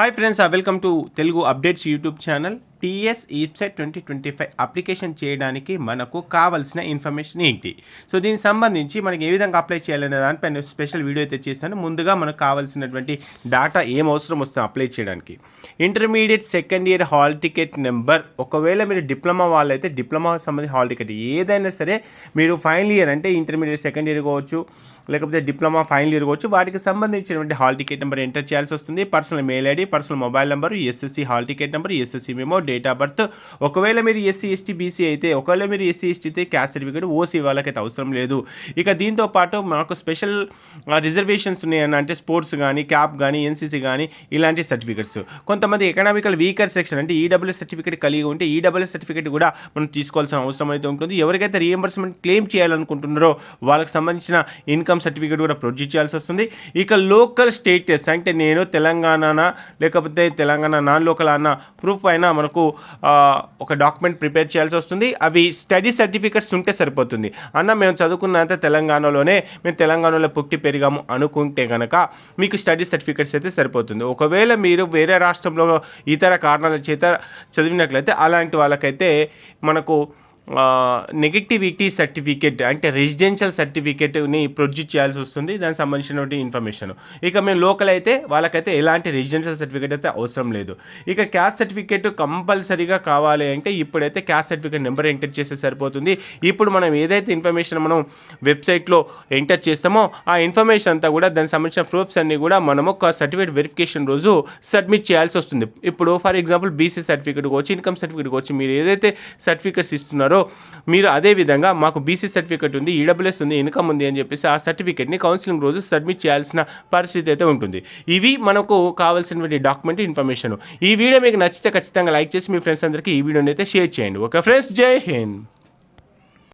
Hi friends, welcome to Telugu updates YouTube channel. TS EAPCET 2025 application చేయడానికి మనకు కావాల్సిన information ఏంటి, సో దీనికి సంబంధించి మనకి ఏ విధంగా అప్లై చేయాలనే దానిపైన స్పెషల్ వీడియో అయితే చేస్తాను. ముందుగా మనకు కావాల్సినటువంటి డేటా ఏం అవసరం వస్తుంది అప్లై చేయడానికి. Intermediate second year hall ticket number, ఒకవేళ మీరు డిప్లొమా వాళ్ళైతే డిప్లొమా సంబంధించి హాల్ టికెట్ ఏదైనా సరే, మీరు ఫైనల్ ఇయర్ అంటే ఇంటర్మీడియట్ సెకండ్ ఇయర్ కావచ్చు, లేకపోతే డిప్లొమా ఫైనల్ ఇయర్ కావచ్చు, వాటికి సంబంధించినటువంటి హాల్ టికెట్ నెంబర్ ఎంటర్ చేయాల్సి వస్తుంది. Personal mail ID, personal mobile number, SSC hall ticket number, SSC memo, date of birth. ఒకవేళ మీరు ఎస్సీ ఎస్టీ బీసీ అయితే, ఒకవేళ మీరు ఎస్సీ ఎస్టీ అయితే క్యాస్ట్ సర్టిఫికేట్, ఓసీ వాళ్ళకైతే అవసరం లేదు. ఇక దీంతో పాటు మాకు స్పెషల్ రిజర్వేషన్స్ ఉన్నాయని అంటే స్పోర్ట్స్ కానీ, క్యాప్ కానీ, ఎన్సీసీ కానీ ఇలాంటి సర్టిఫికేట్స్. కొంతమంది ఎకనామికల్ వీకర్ సెక్షన్ అంటే ఈడబ్ల్యూఎస్ సర్టిఫికేట్ కలిగి ఉంటే ఈడబ్ల్యూఎస్ సర్టిఫికేట్ కూడా మనం తీసుకోవాల్సిన అవసరం అయితే ఉంటుంది. ఎవరికైతే రీఎంబర్స్మెంట్ క్లెయిమ్ చేయాలనుకుంటున్నారో వాళ్ళకి సంబంధించిన ఇన్కమ్ సర్టిఫికేట్ కూడా ప్రొడ్యూస్ చేయాల్సి వస్తుంది. ఇక లోకల్ స్టేటస్ అంటే నేను తెలంగాణ లేకపోతే తెలంగాణ నాన్ లోకల్ అన్న ప్రూఫ్ అయినా మనకు ఒక డాక్యుమెంట్ ప్రిపేర్ చేయాల్సి వస్తుంది. అవి స్టడీ సర్టిఫికేట్స్ ఉంటే సరిపోతుంది. అన్న మేము చదువుకున్నంత తెలంగాణలోనే, మేము తెలంగాణలో పుట్టి పెరిగాము అనుకుంటే కనుక మీకు స్టడీ సర్టిఫికేట్స్ అయితే సరిపోతుంది. ఒకవేళ మీరు వేరే రాష్ట్రంలో ఇతర కారణాల చేత చదివినట్లయితే అలాంటి వాళ్ళకైతే మనకు నెగటివిటీ సర్టిఫికేట్ అంటే రెసిడెన్షియల్ సర్టిఫికేట్ని ప్రొడ్యూస్ చేయాల్సి వస్తుంది, దానికి సంబంధించినటువంటి ఇన్ఫర్మేషన్. ఇక మేము లోకల్ అయితే వాళ్ళకైతే ఎలాంటి రెసిడెన్షియల్ సర్టిఫికేట్ అయితే అవసరం లేదు. ఇక క్యాస్ట్ సర్టిఫికేట్ కంపల్సరీగా కావాలి అంటే ఇప్పుడైతే క్యాస్ట్ సర్టిఫికేట్ నెంబర్ ఎంటర్ చేస్తే సరిపోతుంది. ఇప్పుడు మనం ఏదైతే ఇన్ఫర్మేషన్ మనం వెబ్సైట్లో ఎంటర్ చేస్తామో ఆ ఇన్ఫర్మేషన్ అంతా కూడా దానికి సంబంధించిన ప్రూఫ్స్ అన్నీ కూడా మనము ఒక సర్టిఫికేట్ వెరిఫికేషన్ రోజు సబ్మిట్ చేయాల్సి వస్తుంది. ఇప్పుడు ఫర్ ఎగ్జాంపుల్ బీసీ సర్టిఫికేట్ కావచ్చు, ఇన్కమ్ సర్టిఫికేట్ కావచ్చు, మీరు ఏదైతే సర్టిఫికేట్స్ ఇస్తున్నారో మీరు అదే విధంగా మాకు బీసీ సర్టిఫికేట్ ఉంది, ఈడబ్ల్యూఎస్ ఉంది, ఇన్కమ్ ఉంది అని చెప్పేసి ఆ సర్టిఫికేట్ని కౌన్సిలింగ్ రోజు సబ్మిట్ చేయాల్సిన పరిస్థితి అయితే ఉంటుంది. ఇవి మనకు కావాల్సినటువంటి డాక్యుమెంట్ ఇన్ఫర్మేషన్. ఈ వీడియో మీకు నచ్చితే ఖచ్చితంగా లైక్ చేసి మీ ఫ్రెండ్స్ అందరికీ ఈ వీడియోని అయితే షేర్ చేయండి. ఓకే ఫ్రెండ్స్, జై హింద్.